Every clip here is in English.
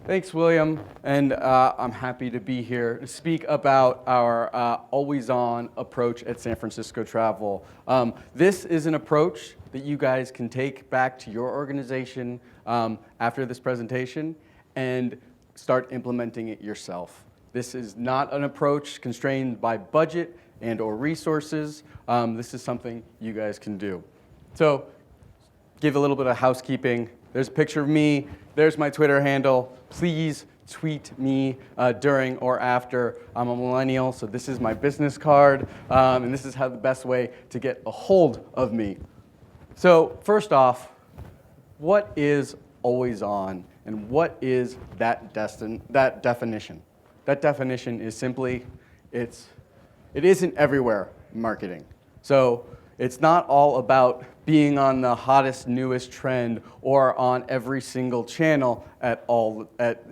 Thanks, William, and I'm happy to be here to speak about our always-on approach at San Francisco Travel. This is an approach that you guys can take back to your organization after this presentation and start implementing it yourself. This is not an approach constrained by budget and or resources. This is something you guys can do. So, give a little bit of housekeeping. There's a picture of me. There's my Twitter handle. Please tweet me during or after. I'm a millennial, so this is my business card, and this is how the best way to get a hold of me. So first off, what is always on, and what is that definition? That definition is simply, it isn't everywhere marketing. So it's not all about being on the hottest, newest trend or on every single channel at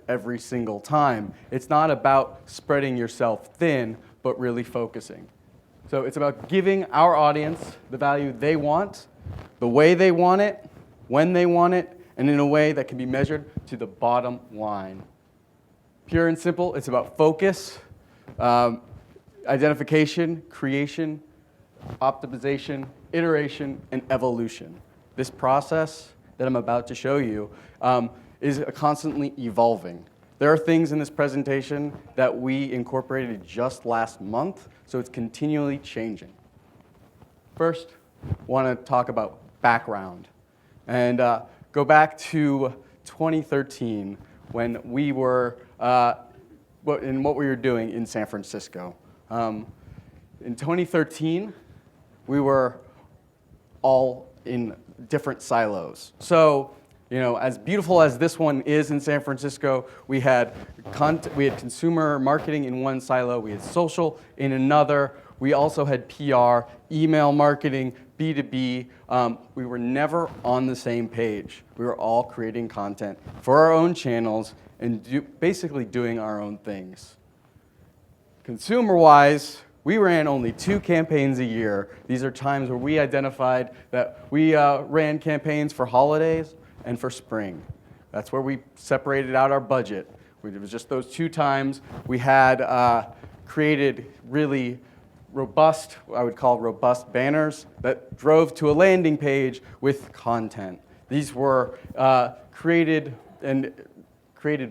every single time. It's not about spreading yourself thin, but really focusing. So it's about giving our audience the value they want, the way they want it, when they want it, and in a way that can be measured to the bottom line. Pure and simple, it's about focus, identification, creation, optimization, iteration, and evolution. This process that I'm about to show you is constantly evolving. There are things in this presentation that we incorporated just last month, so it's continually changing. First, I want to talk about background and go back to 2013 when we were what we were doing in San Francisco. In 2013, we were all in different silos. So, as beautiful as this one is in San Francisco, we had consumer marketing in one silo, we had social in another, we also had PR, email marketing, B2B. We were never on the same page. We were all creating content for our own channels and basically doing our own things. Consumer-wise, we ran only 2 campaigns a year. These are times where we identified that we ran campaigns for holidays and for spring. That's where we separated out our budget. It was just those 2 times. We had created really robust, I would call robust banners that drove to a landing page with content. These were created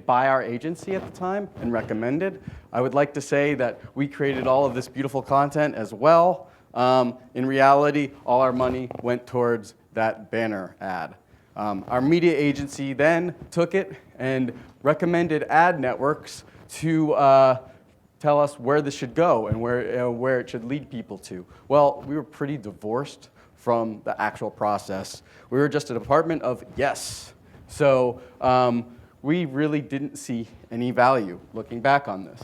by our agency at the time and recommended. I would like to say that we created all of this beautiful content as well. In reality, all our money went towards that banner ad. Our media agency then took it and recommended ad networks to tell us where this should go and where it should lead people to. Well, we were pretty divorced from the actual process. We were just a department of yes. So we really didn't see any value looking back on this.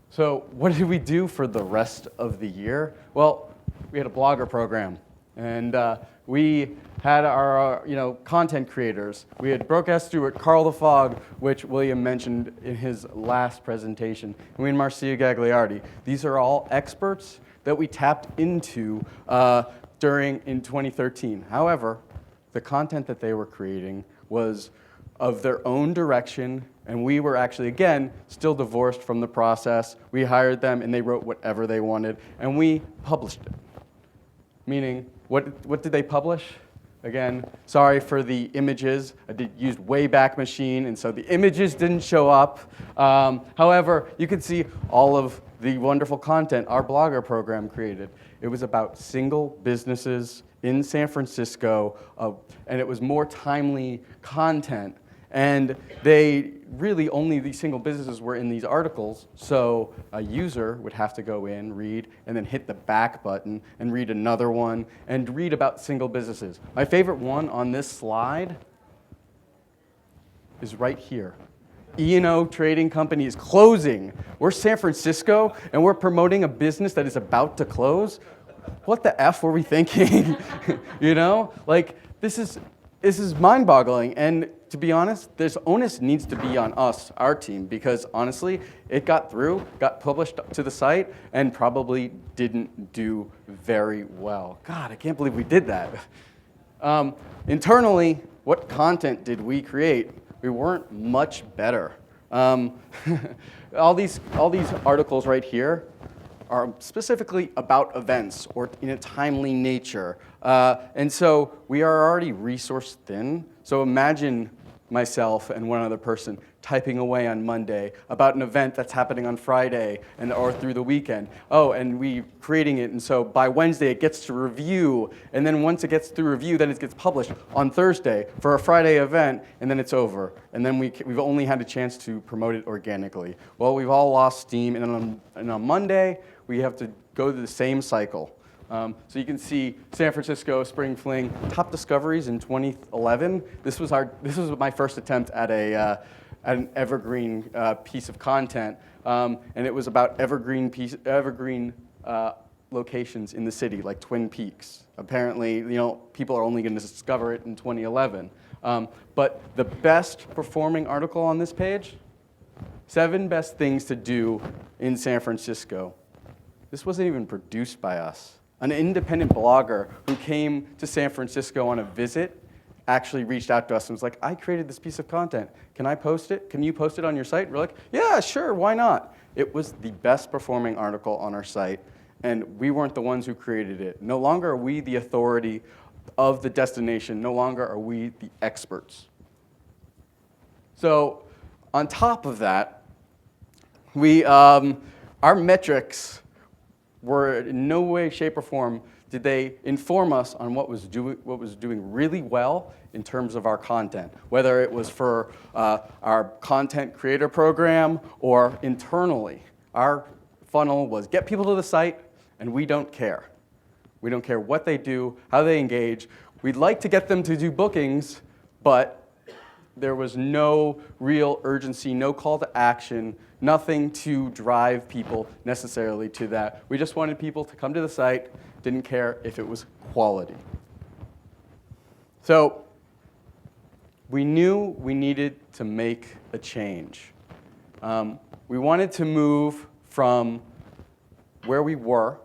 So what did we do for the rest of the year? Well, we had a blogger program, and we had our content creators. We had Brooke S. Stewart, Carl the Fog, which William mentioned in his last presentation, and we had Marcia Gagliardi. These are all experts that we tapped into in 2013. However, the content that they were creating was of their own direction, and we were actually, again, still divorced from the process. We hired them, and they wrote whatever they wanted, and we published it. Meaning, what did they publish? Again, sorry for the images. I used Wayback Machine, and so the images didn't show up. However, you can see all of the wonderful content our blogger program created. It was about single businesses in San Francisco, and it was more timely content. And these single businesses were in these articles, so a user would have to go in, read, and then hit the back button and read another one and read about single businesses. My favorite one on this slide is right here. E&O Trading Company is closing. We're San Francisco, and we're promoting a business that is about to close. What the F were we thinking? This is mind-boggling, and to be honest, this onus needs to be on us, our team, because honestly, it got published to the site, and probably didn't do very well. God, I can't believe we did that. Internally, what content did we create? we weren't much better. All these articles right here are specifically about events or in a timely nature. And so we are already resource thin. So imagine myself and one other person typing away on Monday about an event that's happening on Friday or through the weekend. Oh, and we creating it, and so by Wednesday it gets to review, and then once it gets through review, then it gets published on Thursday for a Friday event, and then it's over. And then we've only had a chance to promote it organically. Well, we've all lost steam, and on Monday, we have to go through the same cycle. So you can see San Francisco Spring Fling top discoveries in 2011. This was my first attempt at an evergreen piece of content, and it was about evergreen locations in the city, like Twin Peaks. Apparently, people are only going to discover it in 2011. But the best performing article on this page: 7 best things to do in San Francisco. This wasn't even produced by us. An independent blogger who came to San Francisco on a visit actually reached out to us and was like, I created this piece of content. Can I post it? Can you post it on your site? We're like, yeah, sure, why not? It was the best performing article on our site, and we weren't the ones who created it. No longer are we the authority of the destination. No longer are we the experts. So on top of that, our metrics were in no way, shape, or form did they inform us on what was doing really well in terms of our content, whether it was for our content creator program or internally. Our funnel was get people to the site, and we don't care. We don't care what they do, how they engage. We'd like to get them to do bookings, but there was no real urgency, no call to action, nothing to drive people necessarily to that. We just wanted people to come to the site, didn't care if it was quality. So we knew we needed to make a change. We wanted to move from where we were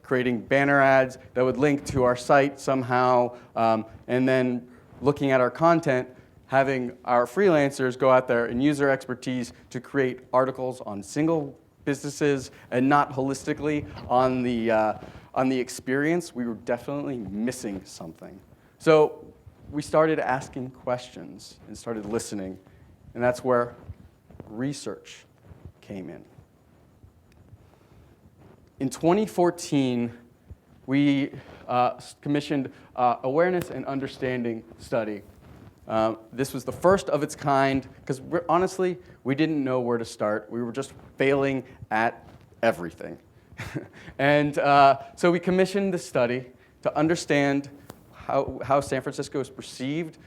creating banner ads that would link to our site somehow, and then looking at our content, having our freelancers go out there and use their expertise to create articles on single businesses and not holistically on the experience. We were definitely missing something. So we started asking questions and started listening, and that's where research came in. In 2014, we commissioned awareness and understanding study. This was the first of its kind because honestly, we didn't know where to start. We were just failing at everything. And so we commissioned this study to understand how San Francisco is perceived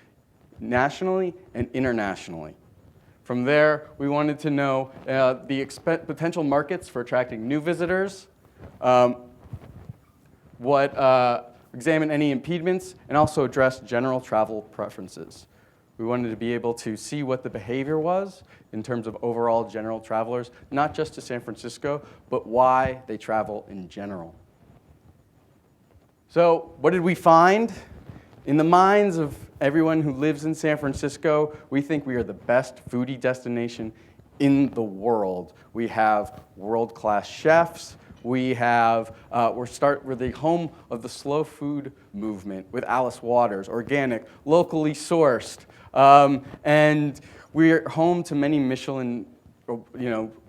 nationally and internationally. From there, we wanted to know the potential markets for attracting new visitors, examine any impediments, and also address general travel preferences. We wanted to be able to see what the behavior was in terms of overall general travelers, not just to San Francisco, but why they travel in general. So what did we find? In the minds of everyone who lives in San Francisco, we think we are the best foodie destination in the world. We have world-class chefs. We're the home of the slow food movement with Alice Waters, organic, locally sourced, and we're home to many Michelin,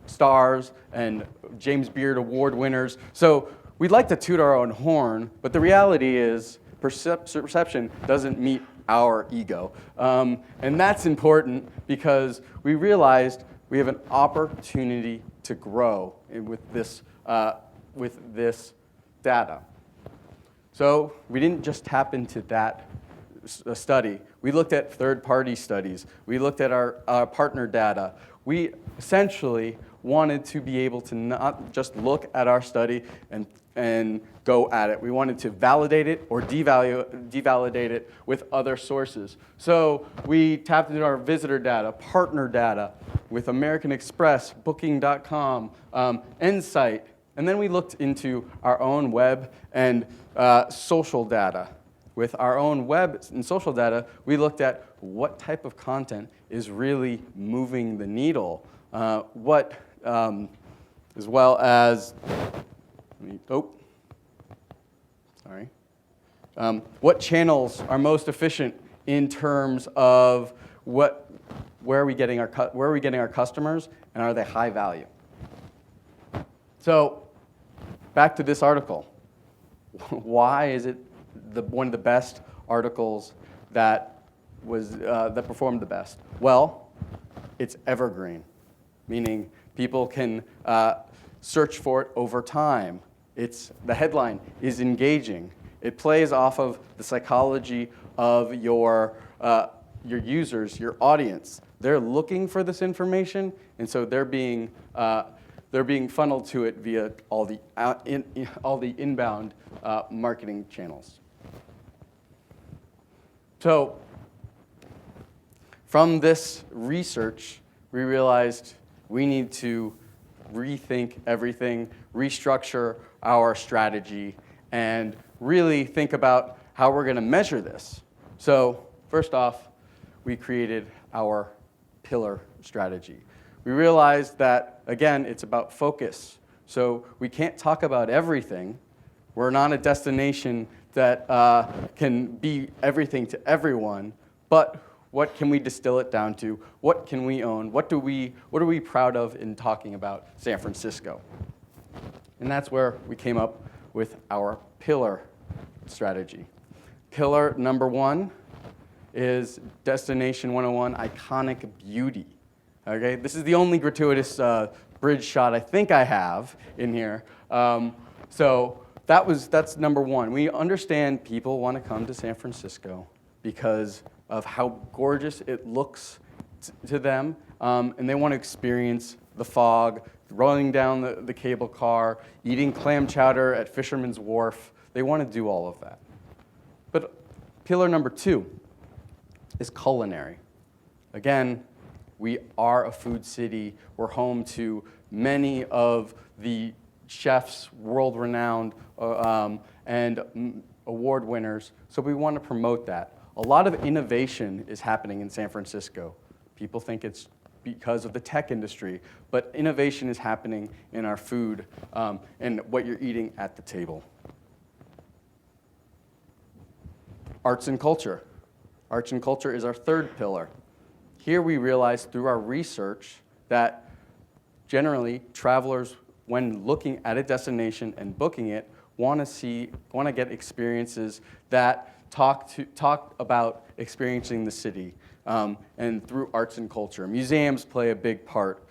stars and James Beard Award winners. So we'd like to toot our own horn, but the reality is perception doesn't meet our ego, and that's important because we realized we have an opportunity to grow with this data. So we didn't just tap into that study. We looked at third-party studies. We looked at our partner data. We essentially wanted to be able to not just look at our study and go at it. We wanted to validate it or devalidate it with other sources. So we tapped into our visitor data, partner data with American Express, Booking.com, Insight, and then we looked into our own web and social data with our own web and social data, we looked at what type of content is really moving the needle, as well as, what channels are most efficient in terms of where are we getting our customers, and are they high value? So, back to this article. Why is it one of the best articles that performed the best? Well, it's evergreen, meaning people can search for it over time. The headline is engaging. It plays off of the psychology of your users, your audience. They're looking for this information, and so they're being funneled to it via all the inbound marketing channels. So, from this research, we realized we need to rethink everything, restructure our strategy, and really think about how we're going to measure this. So, first off, we created our pillar strategy. We realized that, again, it's about focus. So we can't talk about everything. We're not a destination that can be everything to everyone, but what can we distill it down to? What can we own? What are we proud of in talking about San Francisco? And that's where we came up with our pillar strategy. Pillar number 1 is Destination 101, iconic beauty. Okay, this is the only gratuitous bridge shot I think I have in here. So that's number 1. We understand people want to come to San Francisco because of how gorgeous it looks to them, and they want to experience the fog, rolling down the cable car, eating clam chowder at Fisherman's Wharf. They want to do all of that. But pillar number 2 is culinary. Again, we are a food city. We're home to many of the chefs, world-renowned and award winners, so we want to promote that. A lot of innovation is happening in San Francisco. People think it's because of the tech industry, but innovation is happening in our food and what you're eating at the table. Arts and culture. Arts and culture is our 3rd pillar. Here we realized through our research that generally travelers, when looking at a destination and booking it, want to get experiences that talk about experiencing the city, and through arts and culture. Museums play a big part.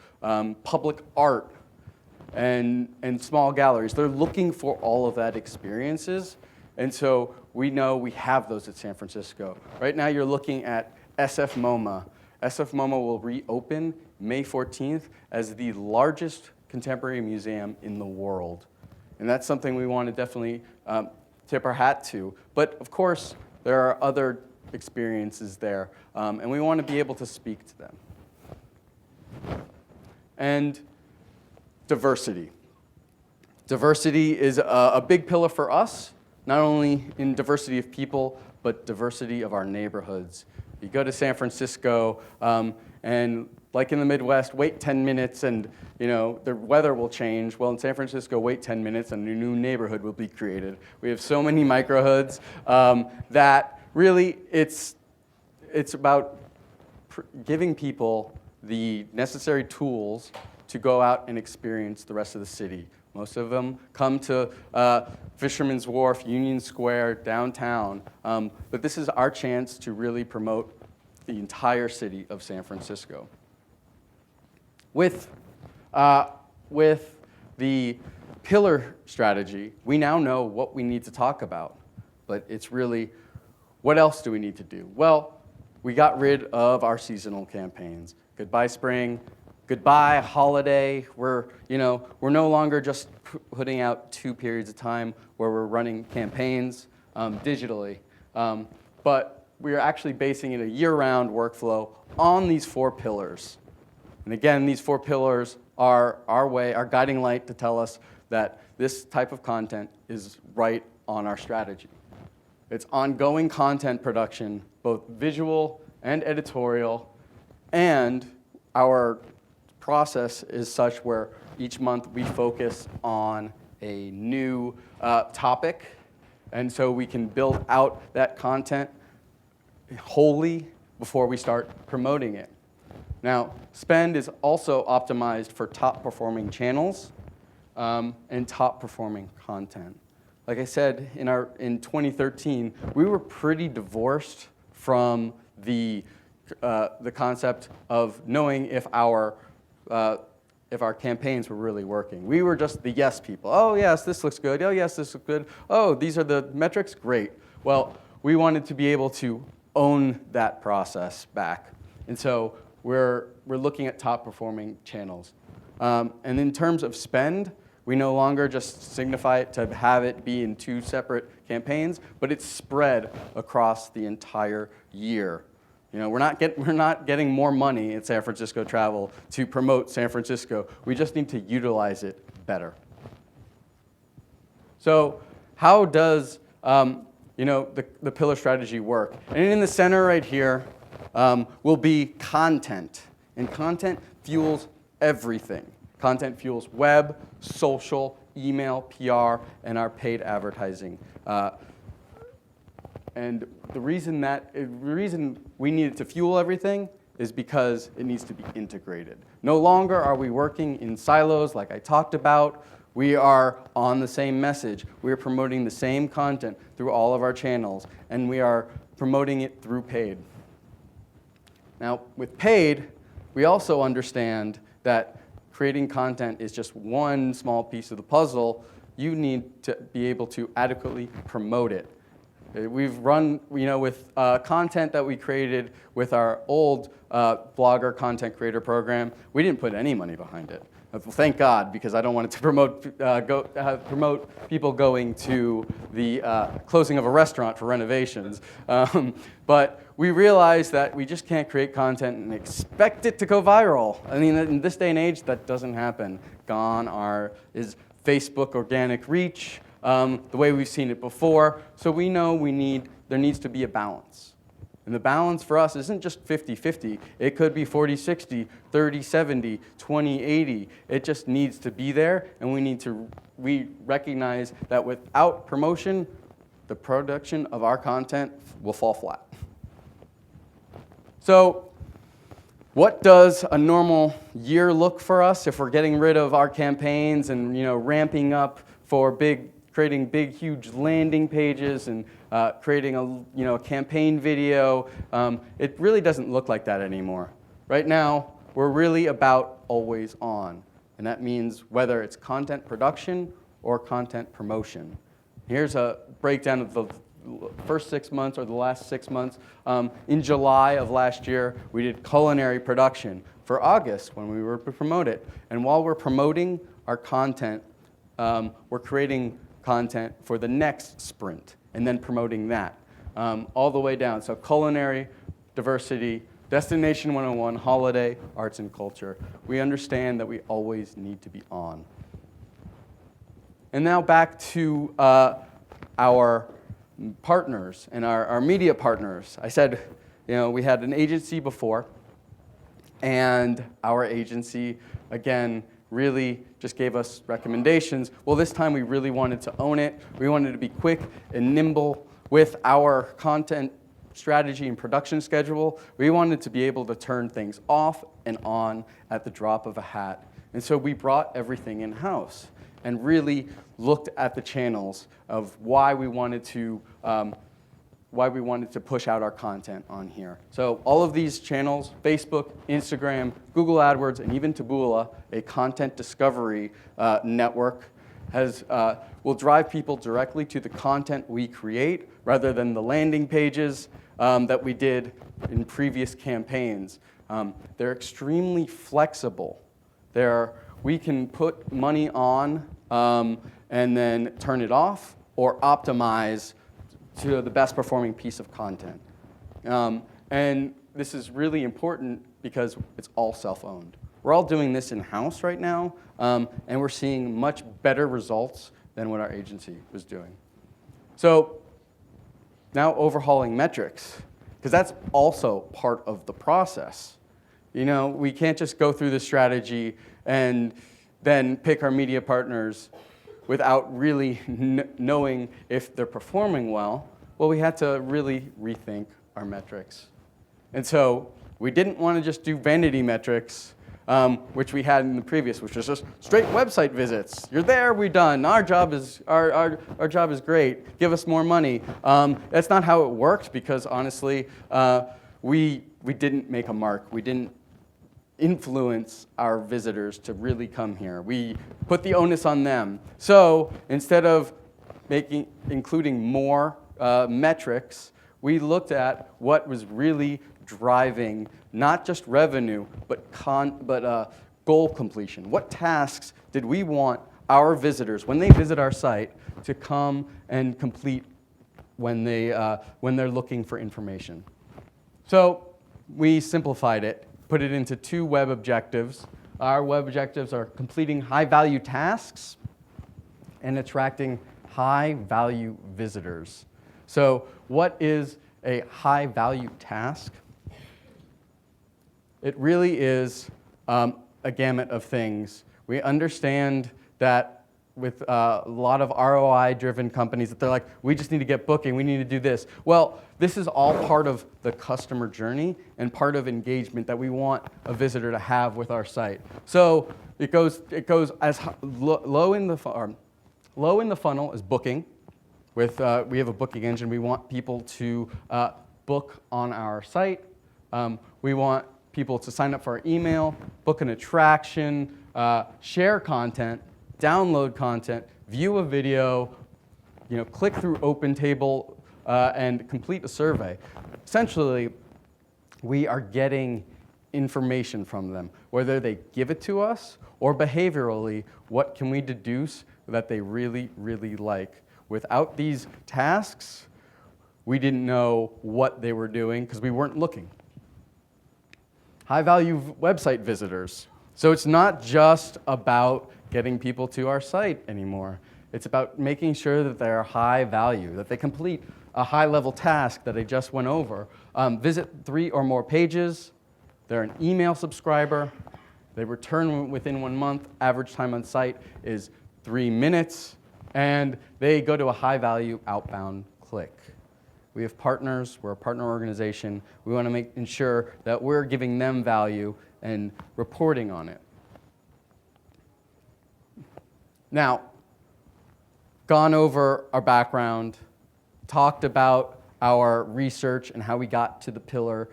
Public art and small galleries. They're looking for all of that experiences, and so we know we have those at San Francisco. Right now you're looking at SF MoMA. SF MoMA will reopen May 14th as the largest contemporary museum in the world. And that's something we want to definitely tip our hat to. But of course, there are other experiences there, and we want to be able to speak to them. And diversity. Diversity is a big pillar for us, not only in diversity of people, but diversity of our neighborhoods. You go to San Francisco, and like in the Midwest, wait 10 minutes and the weather will change. Well, in San Francisco, wait 10 minutes and a new neighborhood will be created. We have so many microhoods that really it's about giving people the necessary tools to go out and experience the rest of the city. Most of them come to Fisherman's Wharf, Union Square, downtown, but this is our chance to really promote the entire city of San Francisco. With the pillar strategy, we now know what we need to talk about, but it's really, what else do we need to do? Well, we got rid of our seasonal campaigns. Goodbye spring, goodbye holiday. We're no longer just putting out 2 periods of time where we're running campaigns digitally, but we're actually basing it a year-round workflow on these 4 pillars. And again, these 4 pillars are our guiding light to tell us that this type of content is right on our strategy. It's ongoing content production, both visual and editorial, and our process is such where each month we focus on a new topic, and so we can build out that content wholly before we start promoting it. Now, spend is also optimized for top-performing channels and top-performing content. Like I said, in 2013, we were pretty divorced from the concept of knowing if our campaigns were really working. We were just the yes people. Oh, yes, this looks good. Oh, yes, this looks good. Oh, these are the metrics? Great. Well, we wanted to be able to own that process back. And so we're looking at top-performing channels. And in terms of spend, we no longer just signify it to have it be in 2 separate campaigns, but it's spread across the entire year. You know, we're not getting more money at San Francisco Travel to promote San Francisco. We just need to utilize it better. So how does the pillar strategy work? And in the center right here will be content. And content fuels everything. Content fuels web, social, email, PR, and our paid advertising. And the reason we need it to fuel everything is because it needs to be integrated. No longer are we working in silos like I talked about. We are on the same message. We are promoting the same content through all of our channels, and we are promoting it through paid. Now, with paid, we also understand that creating content is just one small piece of the puzzle. You need to be able to adequately promote it. We've run, with content that we created with our old blogger content creator program, we didn't put any money behind it. Thank God, because I don't want it to promote people going to the closing of a restaurant for renovations. But we realized that we just can't create content and expect it to go viral. I mean, in this day and age, that doesn't happen. Gone is Facebook organic reach, the way we've seen it before. So we know there needs to be a balance. And the balance for us isn't just 50-50. It could be 40-60, 30-70, 20-80. It just needs to be there, and we recognize that without promotion, the production of our content will fall flat. So what does a normal year look for us if we're getting rid of our campaigns and ramping up for creating big, huge landing pages and creating a campaign video? It really doesn't look like that anymore. Right now, we're really about always on, and that means whether it's content production or content promotion. Here's a breakdown of the first 6 months or the last 6 months. In July of last year, we did culinary production. For August, when we were to promote it, and while we're promoting our content, we're creating content for the next sprint and then promoting that all the way down. So culinary, diversity, destination 101, holiday, arts and culture. We understand that we always need to be on. And now back to our partners and our media partners. I said, we had an agency before, and our agency, again, really just gave us recommendations. Well, this time we really wanted to own it. We wanted to be quick and nimble with our content strategy and production schedule. We wanted to be able to turn things off and on at the drop of a hat. And so we brought everything in-house and really looked at the channels of why we wanted to push out our content on here. So all of these channels, Facebook, Instagram, Google AdWords, and even Taboola, a content discovery network, will drive people directly to the content we create rather than the landing pages that we did in previous campaigns. They're extremely flexible. We can put money on and then turn it off or optimize to the best performing piece of content. And this is really important because it's all self-owned. We're all doing this in-house right now, and we're seeing much better results than what our agency was doing. So now overhauling metrics, because that's also part of the process. You know, we can't just go through the strategy and then pick our media partners without really knowing if they're performing well. Well, we had to really rethink our metrics. And so we didn't want to just do vanity metrics, which we had in the previous, which was just straight website visits. You're there, we're done. Our job is great. Give us more money. That's not how it worked, because honestly, we didn't make a mark. We didn't influence our visitors to really come here. We put the onus on them. So instead of including more metrics, we looked at what was really driving not just revenue, but goal completion. What tasks did we want our visitors, when they visit our site, to come and complete when they're looking for information? So we simplified it, put it into 2 web objectives. Our web objectives are completing high-value tasks and attracting high-value visitors. So what is a high-value task? It really is a gamut of things. We understand that with a lot of ROI-driven companies, that they're like, we just need to get booking, we need to do this. Well, this is all part of the customer journey and part of engagement that we want a visitor to have with our site. So it goes as low in the funnel as booking. We have a booking engine. We want people to book on our site. We want people to sign up for our email, book an attraction, share content, download content, view a video, click through OpenTable, and complete a survey. Essentially, we are getting information from them, whether they give it to us or behaviorally, what can we deduce that they really, really like. Without these tasks, we didn't know what they were doing because we weren't looking. High-value website visitors. So it's not just about getting people to our site anymore. It's about making sure that they're high value, that they complete a high-level task that I just went over. Visit 3 or more pages. They're an email subscriber. They return within 1 month. Average time on site is 3 minutes. And they go to a high-value outbound click. We have partners. We're a partner organization. We want to ensure that we're giving them value and reporting on it. Now, gone over our background, talked about our research and how we got to the pillar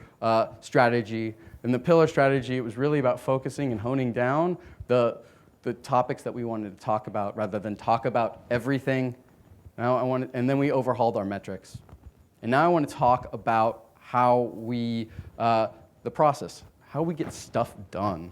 strategy. In the pillar strategy, it was really about focusing and honing down the topics that we wanted to talk about rather than talk about everything. And then we overhauled our metrics. And now I want to talk about how the process, how we get stuff done.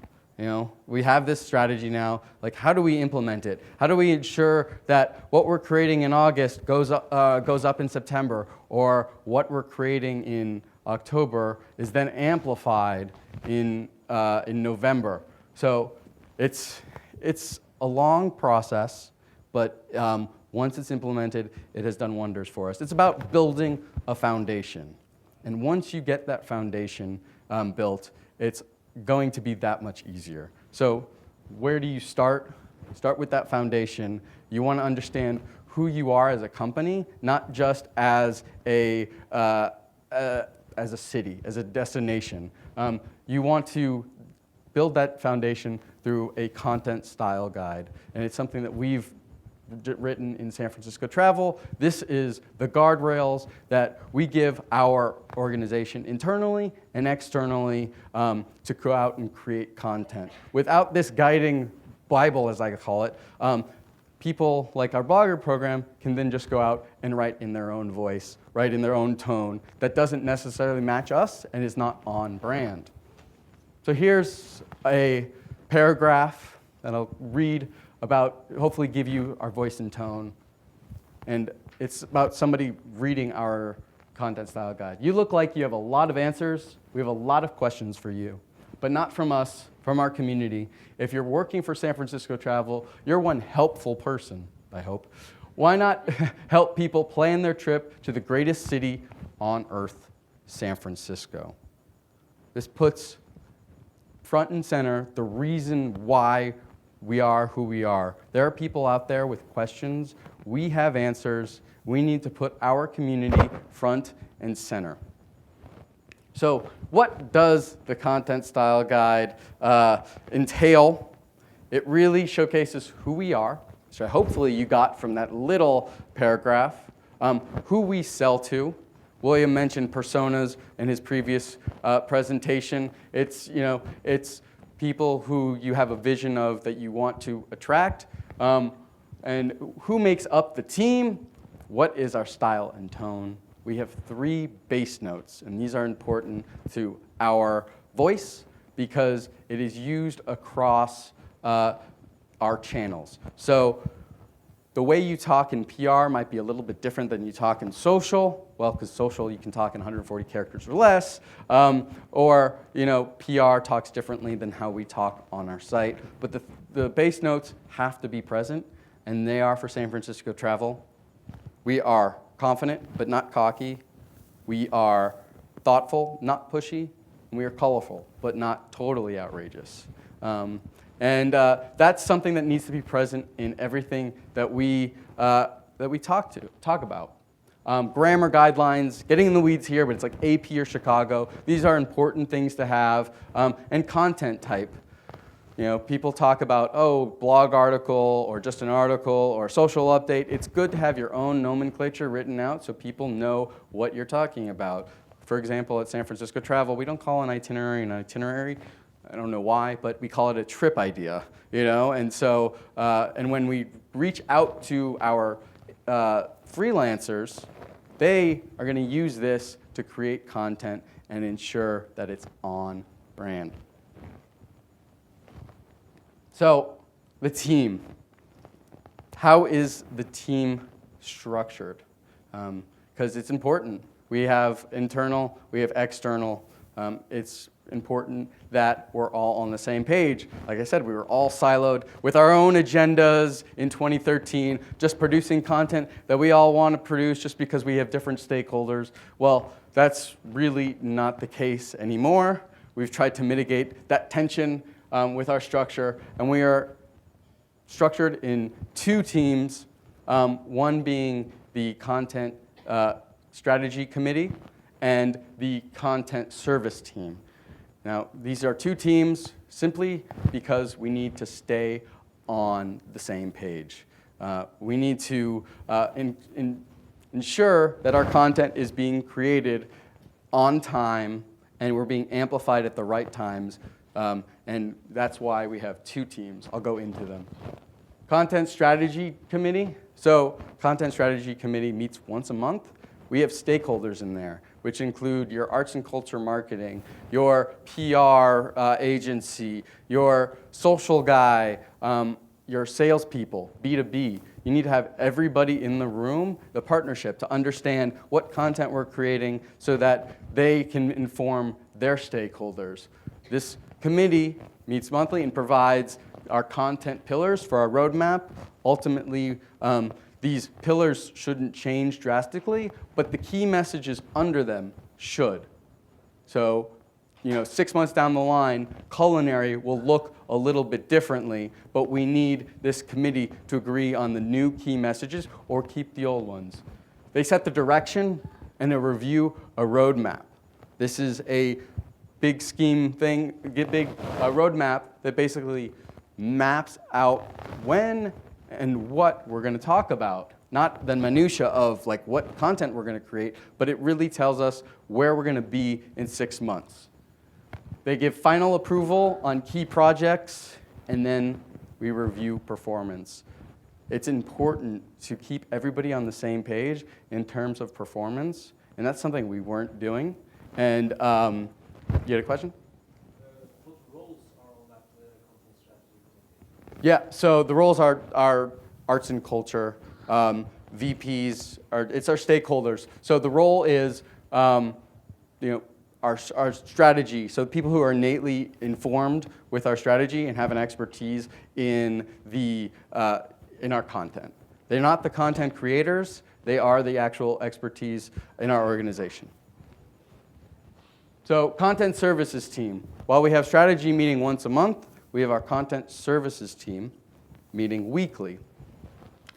We have this strategy now. Like, how do we implement it? How do we ensure that what we're creating in August goes up in September, or what we're creating in October is then amplified in November? So it's a long process, but once it's implemented, it has done wonders for us. It's about building a foundation, and once you get that foundation built, it's going to be that much easier. So where do you start? Start with that foundation. You want to understand who you are as a company, not just as a city, as a destination. You want to build that foundation through a content style guide, and it's something that we've written in San Francisco Travel. This is the guardrails that we give our organization internally and externally to go out and create content. Without this guiding Bible, as I call it, people like our blogger program can then just go out and write in their own voice, write in their own tone that doesn't necessarily match us and is not on brand. So here's a paragraph that I'll read about, hopefully give you our voice and tone. And it's about somebody reading our content style guide. You look like you have a lot of answers. We have a lot of questions for you, but not from us, from our community. If you're working for San Francisco Travel, you're one helpful person, I hope. why not help people plan their trip to the greatest city on earth, San Francisco? This puts front and center the reason why we are who we are. There are people out there with questions. We have answers. We need to put our community front and center. So what does the content style guide entail? It really showcases who we are, so hopefully you got from that little paragraph, who we sell to. William mentioned personas in his previous presentation. It's people who you have a vision of that you want to attract, and who makes up the team. What is our style and tone? We have 3 base notes, and these are important to our voice because it is used across our channels. So the way you talk in PR might be a little bit different than you talk in social. Well, because social you can talk in 140 characters or less, or PR talks differently than how we talk on our site. But the base notes have to be present, and they are for San Francisco travel. We are confident but not cocky. We are thoughtful, not pushy. And we are colorful but not totally outrageous. And that's something that needs to be present in everything that we talk about. Grammar guidelines, getting in the weeds here, but it's like AP or Chicago. These are important things to have. And content type. People talk about, blog article or just an article or social update. It's good to have your own nomenclature written out so people know what you're talking about. For example, at San Francisco Travel, we don't call an itinerary an itinerary. I don't know why, but we call it a trip idea, And so, and when we reach out to our freelancers, they are going to use this to create content and ensure that it's on brand. So, the team. How is the team structured? Because it's important. We have internal, we have external. It's important that we're all on the same page. Like I said, we were all siloed with our own agendas in 2013, just producing content that we all want to produce just because we have different stakeholders. Well, that's really not the case anymore. We've tried to mitigate that tension with our structure, and we are structured in 2 teams, one being the content strategy committee and the content service team. Now, these are 2 teams simply because we need to stay on the same page. We need to ensure that our content is being created on time and we're being amplified at the right times. And that's why we have 2 teams. I'll go into them. Content Strategy Committee. So Content Strategy Committee meets once a month. We have stakeholders in there, which include your arts and culture marketing, your PR agency, your social guy, your salespeople, B2B. You need to have everybody in the room, the partnership, to understand what content we're creating so that they can inform their stakeholders. This committee meets monthly and provides our content pillars for our roadmap. Ultimately, these pillars shouldn't change drastically, but the key messages under them should. So, 6 months down the line, Culinary will look a little bit differently, but we need this committee to agree on the new key messages or keep the old ones. They set the direction and they review a roadmap. This is a big scheme thing, a roadmap that basically maps out when and what we're going to talk about. Not the minutia of what content we're going to create, but it really tells us where we're going to be in 6 months. They give final approval on key projects, and then we review performance. It's important to keep everybody on the same page in terms of performance, and that's something we weren't doing. And you had a question? What roles are on that content strategy? Yeah, so the roles are arts and culture, VPs, it's our stakeholders. So the role is, our strategy. So people who are innately informed with our strategy and have an expertise in our content. They're not the content creators, they are the actual expertise in our organization. So, content services team. While we have strategy meeting once a month, we have our content services team meeting weekly.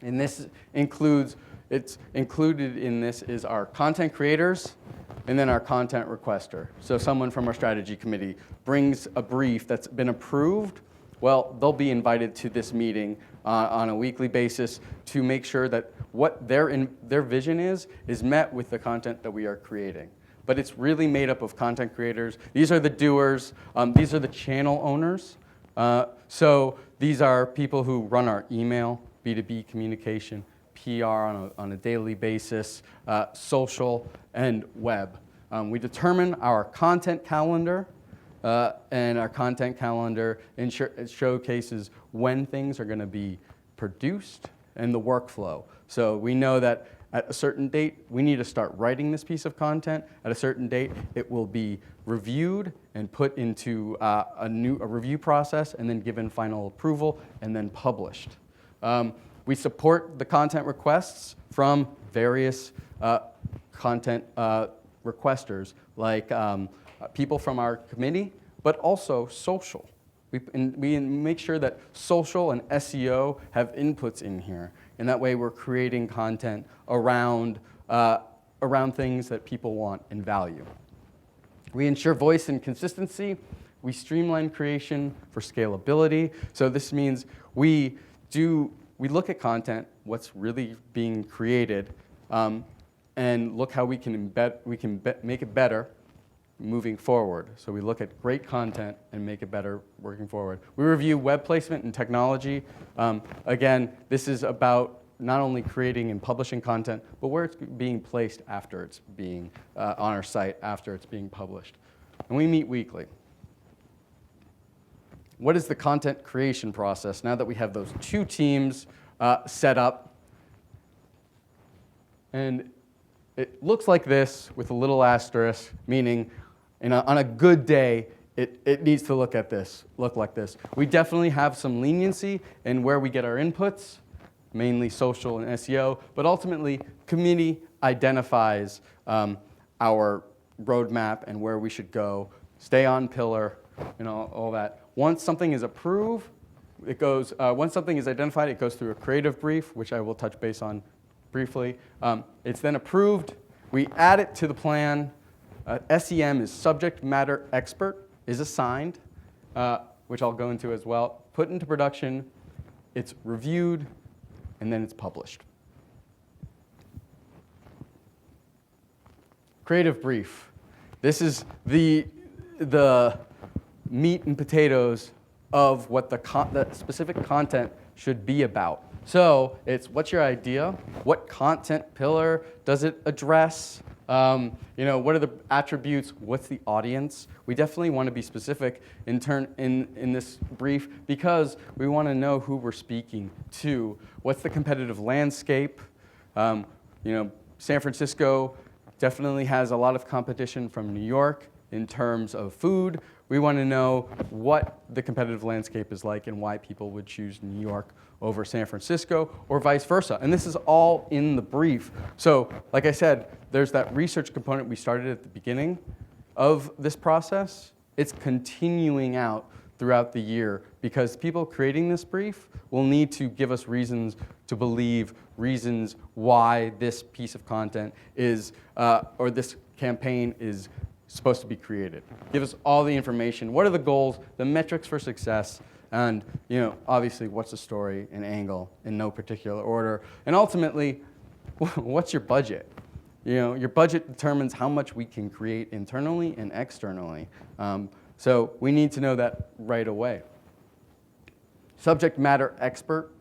And this includes, it's included in this is our content creators and then our content requester. So someone from our strategy committee brings a brief that's been approved. Well, they'll be invited to this meeting on a weekly basis to make sure that what their vision is met with the content that we are creating. But it's really made up of content creators. These are the doers. These are the channel owners. So these are people who run our email, B2B communication, PR on a daily basis, social, and web. We determine our content calendar, and our content calendar showcases when things are going to be produced and the workflow. So we know that at a certain date, we need to start writing this piece of content. At a certain date, it will be reviewed and put into a review process and then given final approval and then published. We support the content requests from various content requesters, like people from our committee, but also social. We make sure that social and SEO have inputs in here, and that way we're creating content around things that people want and value. We ensure voice and consistency. We streamline creation for scalability. So this means we look at content, what's really being created, and look how we can make it better moving forward. So we look at great content and make it better working forward. We review web placement and technology. Again, this is about not only creating and publishing content, but where it's being placed after it's being on our site, after it's being published. And we meet weekly. What is the content creation process now that we have those two teams set up? And it looks like this with a little asterisk, meaning on a good day, it needs to look like this. We definitely have some leniency in where we get our inputs, mainly social and SEO, but ultimately, committee identifies our roadmap and where we should go, stay on pillar, all that. Once something is approved, once something is identified, it goes through a creative brief, which I will touch base on briefly. It's then approved. We add it to the plan. SEM is subject matter expert, is assigned, which I'll go into as well. Put into production, it's reviewed, and then it's published. Creative brief. This is the meat and potatoes of what the specific content should be about. So it's, what's your idea? What content pillar does it address? What are the attributes? What's the audience? We definitely want to be specific in this brief because we want to know who we're speaking to. What's the competitive landscape? San Francisco definitely has a lot of competition from New York in terms of food. We want to know what the competitive landscape is like and why people would choose New York over San Francisco or vice versa. And this is all in the brief. So, like I said, there's that research component we started at the beginning of this process. It's continuing out throughout the year because people creating this brief will need to give us reasons to believe, reasons why this piece of content is, or this campaign is supposed to be created. Give us all the information. What are the goals, the metrics for success, and obviously what's the story and angle in no particular order. And ultimately, what's your budget? Your budget determines how much we can create internally and externally. So we need to know that right away. Subject matter expert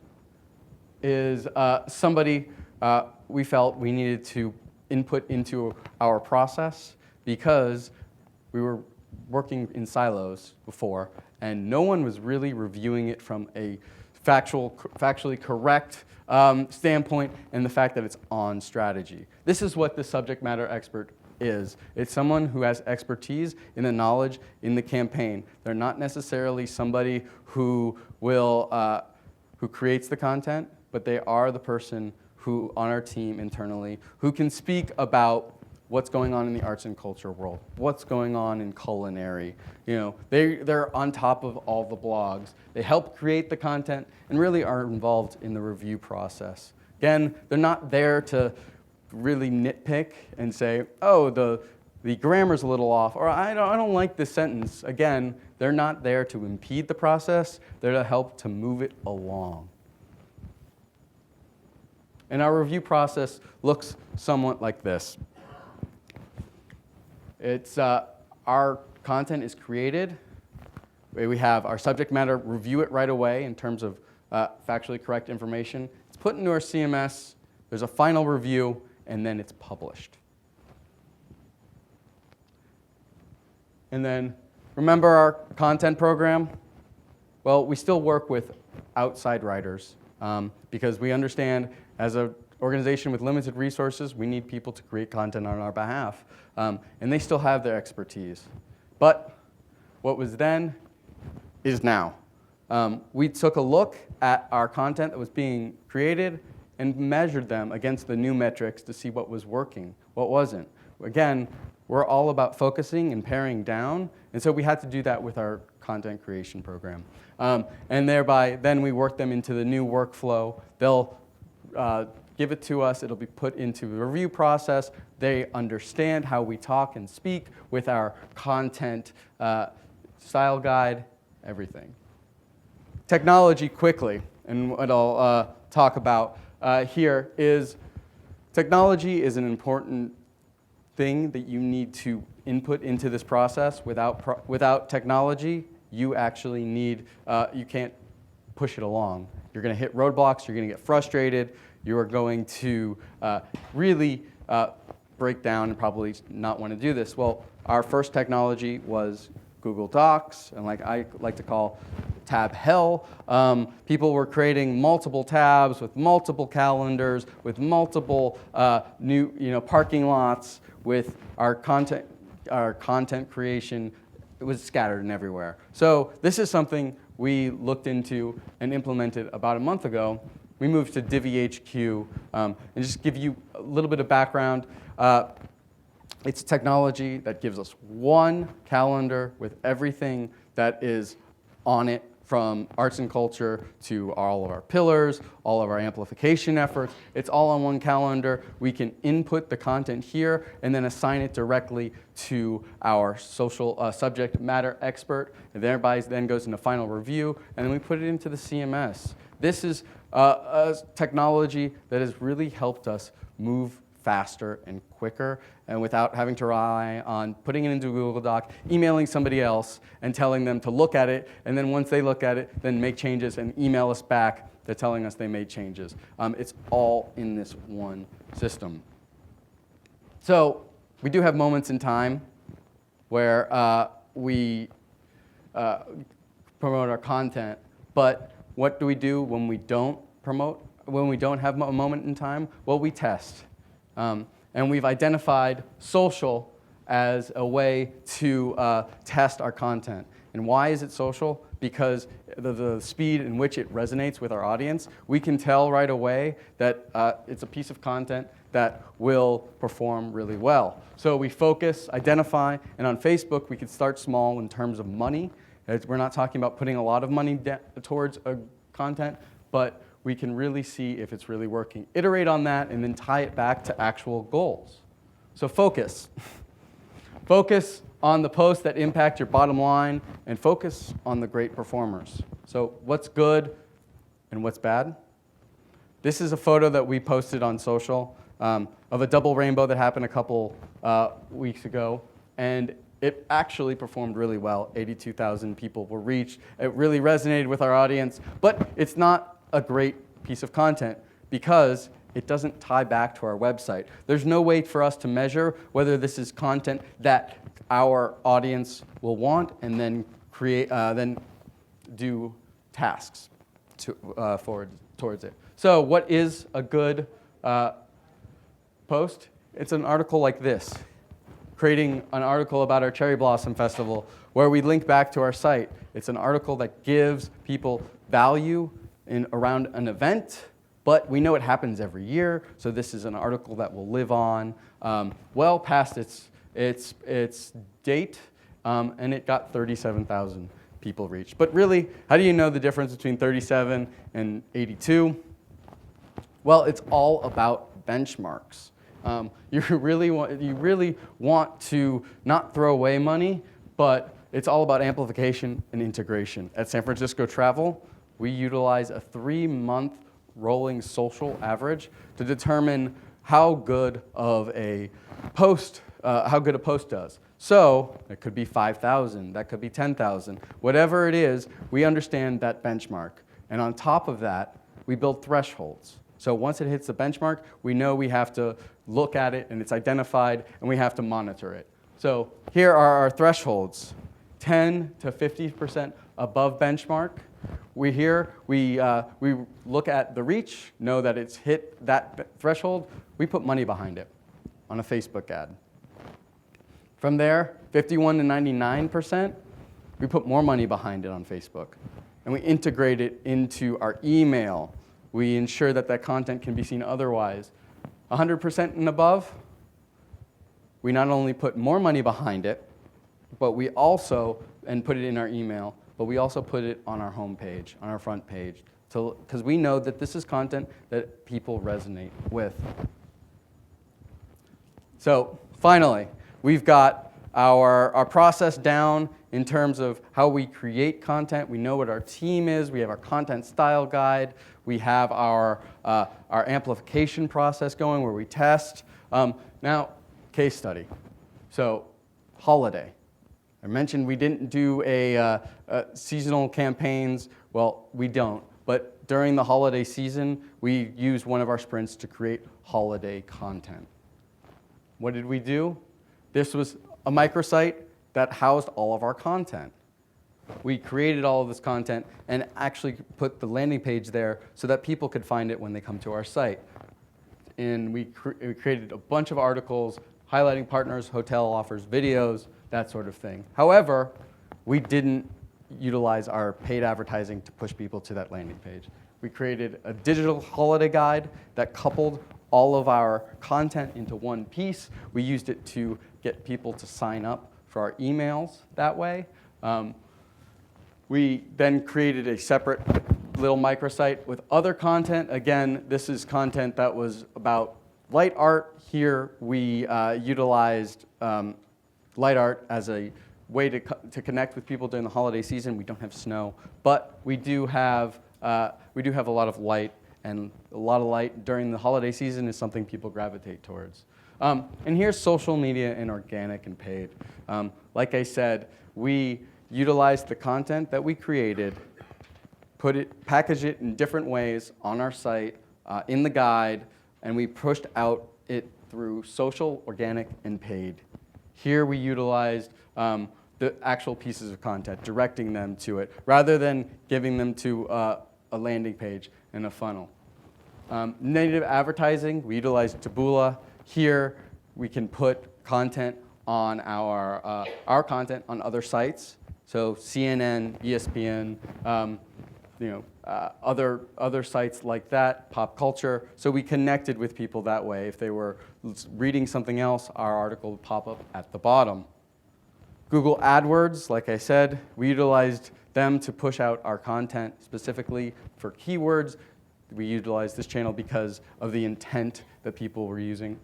is somebody we felt we needed to input into our process because we were working in silos before, and no one was really reviewing it from a factually correct standpoint and the fact that it's on strategy. This is what the subject matter expert is. It's someone who has expertise in the knowledge in the campaign. They're not necessarily somebody who creates the content, but they are the person who, on our team internally, who can speak about what's going on in the arts and culture world, what's going on in culinary. They're on top of all the blogs. They help create the content and really are involved in the review process. Again, they're not there to really nitpick and say, oh, the grammar's a little off, or I don't like this sentence. Again, they're not there to impede the process. They're to help to move it along. And our review process looks somewhat like this. It's our content is created. We have our subject matter review it right away in terms of factually correct information. It's put into our CMS. There's a final review, and then it's published. And then remember our content program? Well, we still work with outside writers because we understand as an organization with limited resources, we need people to create content on our behalf. And they still have their expertise. But what was then is now. We took a look at our content that was being created and measured them against the new metrics to see what was working, what wasn't. Again, we're all about focusing and paring down, and so we had to do that with our content creation program. And thereby, then we work them into the new workflow. They'll give it to us. It'll be put into the review process. They understand how we talk and speak with our content style guide, everything. Technology quickly, and what I'll talk about here is technology is an important thing that you need to input into this process. Without technology, you actually need, you can't push it along. You're going to hit roadblocks, you're going to get frustrated, you are going to really break down and probably not want to do this. Well, our first technology was Google Docs, and like I like to call tab hell. People were creating multiple tabs with multiple calendars, with multiple new parking lots, with our content creation. It was scattered and everywhere. So this is something we looked into and implemented about a month ago. We moved to Divvy HQ, and just give you a little bit of background. It's technology that gives us one calendar with everything that is on it, from arts and culture to all of our pillars, all of our amplification efforts. It's all on one calendar. We can input the content here and then assign it directly to our social subject matter expert, and thereby then goes into final review, and then we put it into the CMS. This is a technology that has really helped us move faster and quicker, and without having to rely on putting it into a Google Doc, emailing somebody else, and telling them to look at it, and then once they look at it, then make changes and email us back. They're telling us they made changes. It's all in this one system. So we do have moments in time where we promote our content, but what do we do when we don't promote, when we don't have a moment in time? Well, we test. And we've identified social as a way to test our content. And why is it social? Because the speed in which it resonates with our audience, we can tell right away that it's a piece of content that will perform really well. So we focus, identify, and on Facebook, we can start small in terms of money. We're not talking about putting a lot of money towards a content, but we can really see if it's really working. Iterate on that and then tie it back to actual goals. So focus. Focus on the posts that impact your bottom line, and focus on the great performers. So what's good and what's bad? This is a photo that we posted on social of a double rainbow that happened a couple weeks ago, and it actually performed really well. 82,000 people were reached. It really resonated with our audience, but it's not a great piece of content because it doesn't tie back to our website. There's no way for us to measure whether this is content that our audience will want and then create, then do tasks forward towards it. So what is a good post? It's an article like this, creating an article about our Cherry Blossom Festival where we link back to our site. It's an article that gives people value around an event But we know it happens every year, so this is an article that will live on well past its date, and it got 37,000 people reached. But really, how do you know the difference between 37 and 82? Well, it's all about benchmarks. You really want to not throw away money, but it's all about amplification and integration. At San Francisco Travel, we utilize a 3-month rolling social average to determine how good a post does. So it could be 5,000, that could be 10,000. Whatever it is, we understand that benchmark. And on top of that, we build thresholds. So once it hits the benchmark, we know we have to look at it and it's identified and we have to monitor it. So here are our thresholds. 10 to 50% above benchmark. We look at the reach, know that it's hit that threshold. We put money behind it on a Facebook ad. From there, 51 to 99%, we put more money behind it on Facebook. And we integrate it into our email. We ensure that that content can be seen otherwise. 100% and above, we not only put more money behind it, but we also, and put it in our email, but we also put it on our homepage, on our front page, because we know that this is content that people resonate with. So finally, we've got our process down in terms of how we create content. We know what our team is. We have our content style guide. We have our amplification process going where we test. Now, case study. So holiday. I mentioned we didn't do seasonal campaigns. Well, we don't. But during the holiday season, we used one of our sprints to create holiday content. What did we do? This was a microsite that housed all of our content. We created all of this content and actually put the landing page there so that people could find it when they come to our site. And we created a bunch of articles highlighting partners, hotel offers, videos, that sort of thing. However, we didn't utilize our paid advertising to push people to that landing page. We created a digital holiday guide that coupled all of our content into one piece. We used it to get people to sign up for our emails that way. We then created a separate little microsite with other content. Again, this is content that was about light art. Here we utilized light art as a way to connect with people during the holiday season. We don't have snow, but we do have a lot of light, and a lot of light during the holiday season is something people gravitate towards. And here's social media and organic and paid. Like I said, we utilized the content that we created, packaged it in different ways on our site, in the guide, and we pushed out it through social, organic, and paid. Here we utilized the actual pieces of content, directing them to it, rather than giving them to a landing page and a funnel. Native advertising, we utilized Taboola. Here we can put content on our content on other sites, so CNN, ESPN, other sites like that, pop culture. So we connected with people that way. If they were reading something else, our article would pop up at the bottom. Google AdWords, like I said, we utilized them to push out our content specifically for keywords. We utilized this channel because of the intent that people were using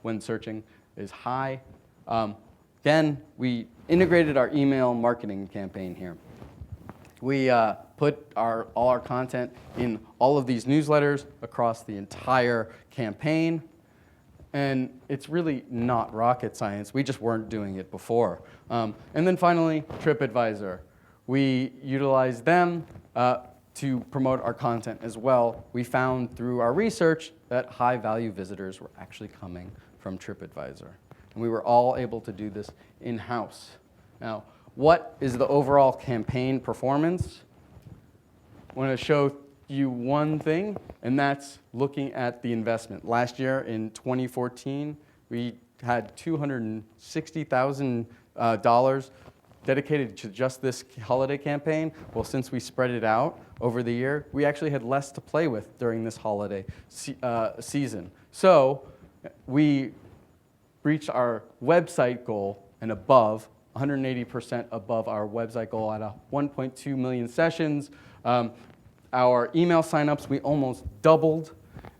when searching is high. Again, we integrated our email marketing campaign here. We put all our content in all of these newsletters across the entire campaign. And it's really not rocket science. We just weren't doing it before. And then finally, TripAdvisor. We utilized them to promote our content as well. We found through our research that high-value visitors were actually coming from TripAdvisor. And we were all able to do this in-house. Now, what is the overall campaign performance? I want to show you one thing, and that's looking at the investment. Last year, in 2014, we had $260,000 dedicated to just this holiday campaign. Well, since we spread it out over the year, we actually had less to play with during this holiday season. So we reached our website goal and above, 180% above our website goal at 1.2 million sessions. Our email signups, we almost doubled.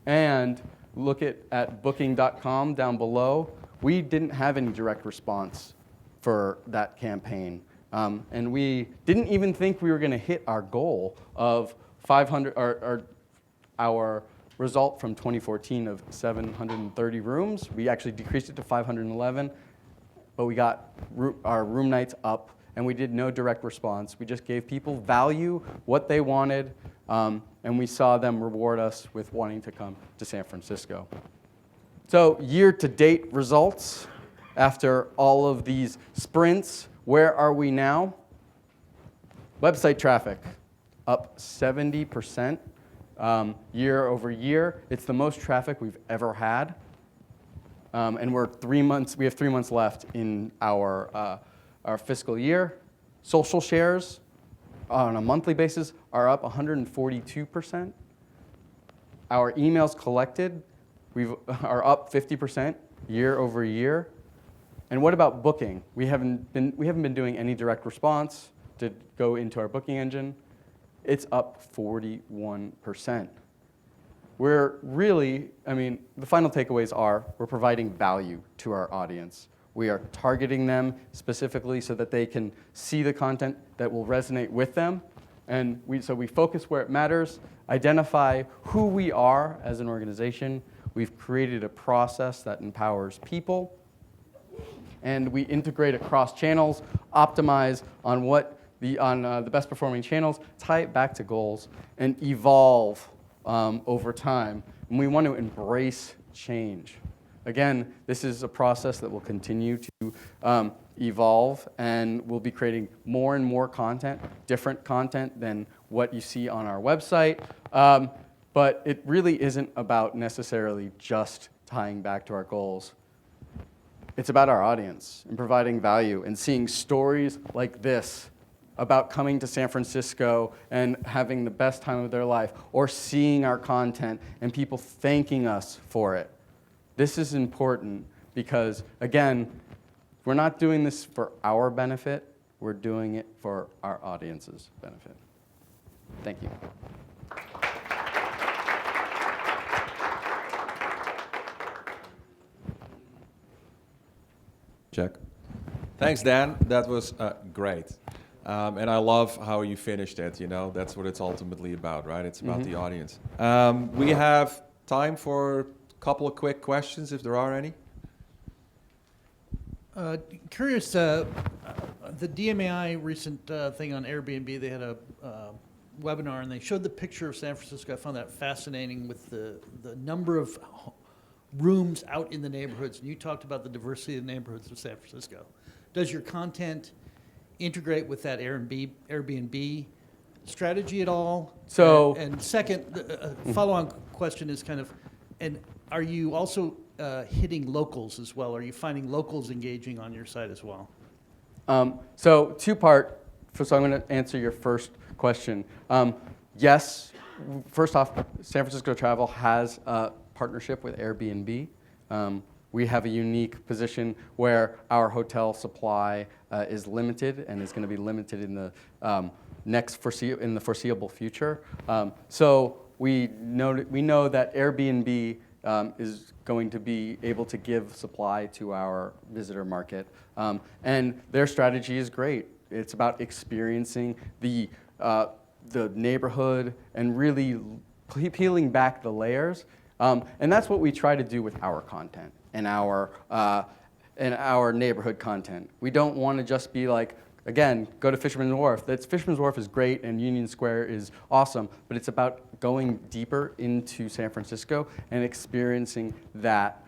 And look at booking.com down below. We didn't have any direct response for that campaign. And we didn't even think we were going to hit our goal of 500, or our result from 2014 of 730 rooms. We actually decreased it to 511, but we got our room nights up, and we did no direct response. We just gave people value, what they wanted, and we saw them reward us with wanting to come to San Francisco. So year-to-date results, after all of these sprints, where are we now? Website traffic, up 70% year over year. It's the most traffic we've ever had. And we have 3 months left in our fiscal year. Social shares on a monthly basis are up 142%. Our emails collected are up 50% year over year. And what about booking? We haven't been doing any direct response to go into our booking engine. It's up 41%. We're really, the final takeaways are we're providing value to our audience. We are targeting them specifically so that they can see the content that will resonate with them. And so we focus where it matters, identify who we are as an organization. We've created a process that empowers people. And we integrate across channels, optimize on the best performing channels, tie it back to goals, and evolve over time. And we want to embrace change. Again, this is a process that will continue to evolve, and we'll be creating more and more content, different content than what you see on our website. But it really isn't about necessarily just tying back to our goals. It's about our audience and providing value and seeing stories like this about coming to San Francisco and having the best time of their life, or seeing our content and people thanking us for it. This is important because, again, we're not doing this for our benefit. We're doing it for our audience's benefit. Thank you. Check. Thanks, Dan. That was great. And I love how you finished it. That's what it's ultimately about, right? It's about the audience. We have time for a couple of quick questions, if there are any. Curious, the DMAI recent thing on Airbnb, they had a webinar and they showed the picture of San Francisco. I found that fascinating with the number of rooms out in the neighborhoods. And you talked about the diversity of the neighborhoods of San Francisco. Does your content integrate with that Airbnb strategy at all? So, and second, the follow-on question is and are you also hitting locals as well? Are you finding locals engaging on your site as well? So two-part. So I'm going to answer your first question. Yes. First off, San Francisco Travel has a partnership with Airbnb. We have a unique position where our hotel supply is limited and is going to be limited in the foreseeable future. So we know that Airbnb is going to be able to give supply to our visitor market, and their strategy is great. It's about experiencing the neighborhood and really peeling back the layers, and that's what we try to do with our content and our neighborhood content. We don't want to just be like, again, go to Fisherman's Wharf. Fisherman's Wharf is great and Union Square is awesome, but it's about going deeper into San Francisco and experiencing that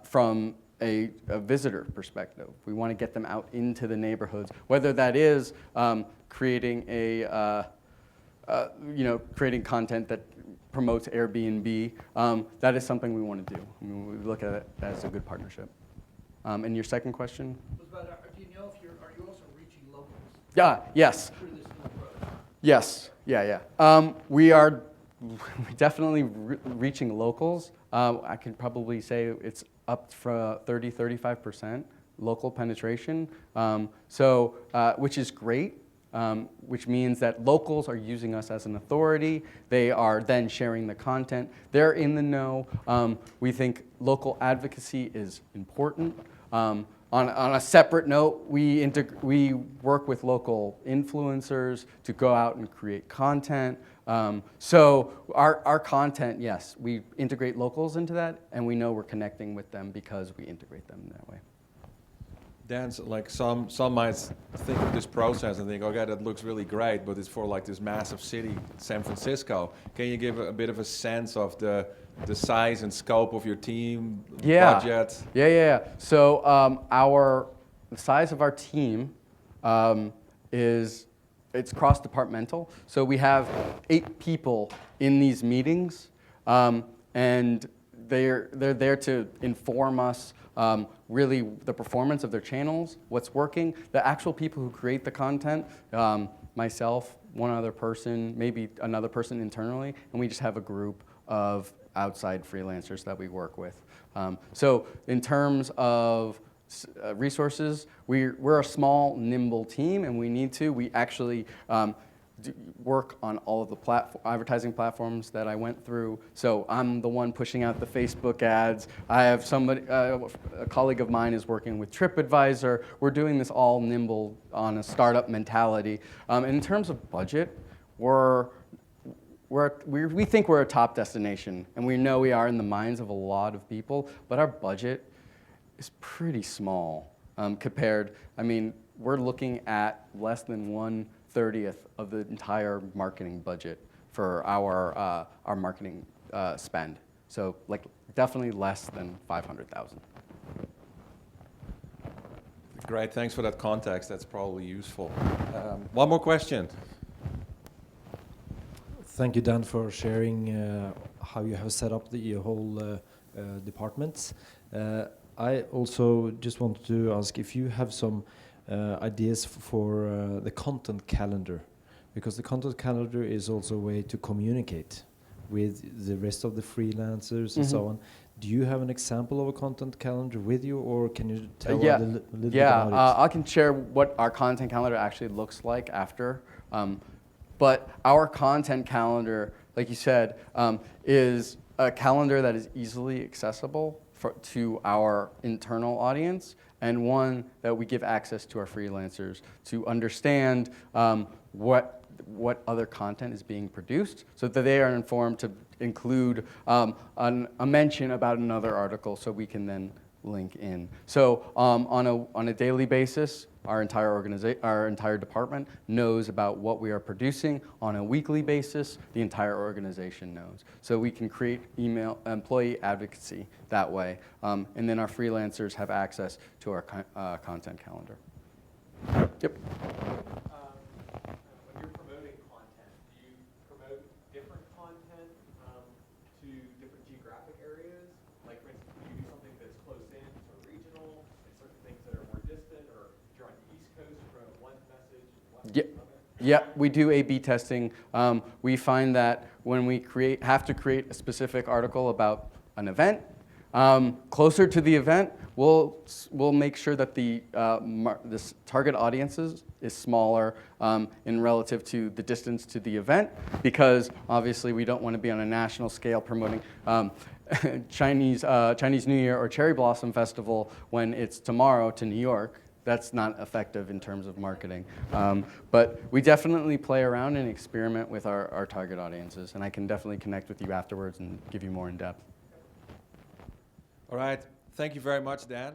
from a visitor perspective. We want to get them out into the neighborhoods, whether that is creating creating content that promotes Airbnb. That is something we want to do. We look at it as a good partnership. And your second question? Was about, do you know if are you also reaching locals Yeah, yes. through this new approach? Yes, yeah. We are definitely reaching locals. I can probably say it's up from 30-35% local penetration. Which is great. Which means that locals are using us as an authority. They are then sharing the content. They're in the know. We think local advocacy is important. On a separate note, we work with local influencers to go out and create content. So our content, yes, we integrate locals into that, and we know we're connecting with them because we integrate them in that way. Dan, like some might think of this process and think, okay, that looks really great, but it's for like this massive city, San Francisco. Can you give a bit of a sense of the size and scope of your team, budget? Yeah. So the size of our team it's cross-departmental. So we have 8 people in these meetings, and they're there to inform us really the performance of their channels, what's working. The actual people who create the content, myself, one other person, maybe another person internally, and we just have a group of outside freelancers that we work with. So in terms of resources, we're a small, nimble team, and we actually work on all of the advertising platforms that I went through. So I'm the one pushing out the Facebook ads. I have a colleague of mine is working with TripAdvisor. We're doing this all nimble on a startup mentality. In terms of budget, we think we're a top destination, and we know we are in the minds of a lot of people, but our budget is pretty small compared. I mean, we're looking at less than 1/30th of the entire marketing budget for our marketing spend. So like definitely less than 500,000. Great, thanks for that context. That's probably useful. One more question. Thank you, Dan, for sharing how you have set up the whole department. I also just wanted to ask if you have some ideas for the content calendar, because the content calendar is also a way to communicate with the rest of the freelancers and so on. Do you have an example of a content calendar with you, or can you tell a little bit about it? I can share what our content calendar actually looks like after. But our content calendar, like you said, is a calendar that is easily accessible to our internal audience, and one that we give access to our freelancers to understand what other content is being produced, so that they are informed to include a mention about another article, so we can then link in. So on a daily basis, our entire department knows about what we are producing. On a weekly basis, the entire organization knows. So we can create employee advocacy that way, and then our freelancers have access to our content calendar. Yep. When you're promoting content, do you promote different content to different geographic areas? Like, for instance, do you do something that's close in, so regional, and certain things that are more distant, or if you're on the East Coast, you promote one message, Yeah, we do A/B testing. We find that when we have to create a specific article about an event, closer to the event, we'll make sure that this target audiences is smaller in relative to the distance to the event, because obviously we don't want to be on a national scale promoting Chinese New Year or Cherry Blossom Festival when it's tomorrow to New York. That's not effective in terms of marketing. But we definitely play around and experiment with our target audiences, and I can definitely connect with you afterwards and give you more in depth. All right, thank you very much, Dan.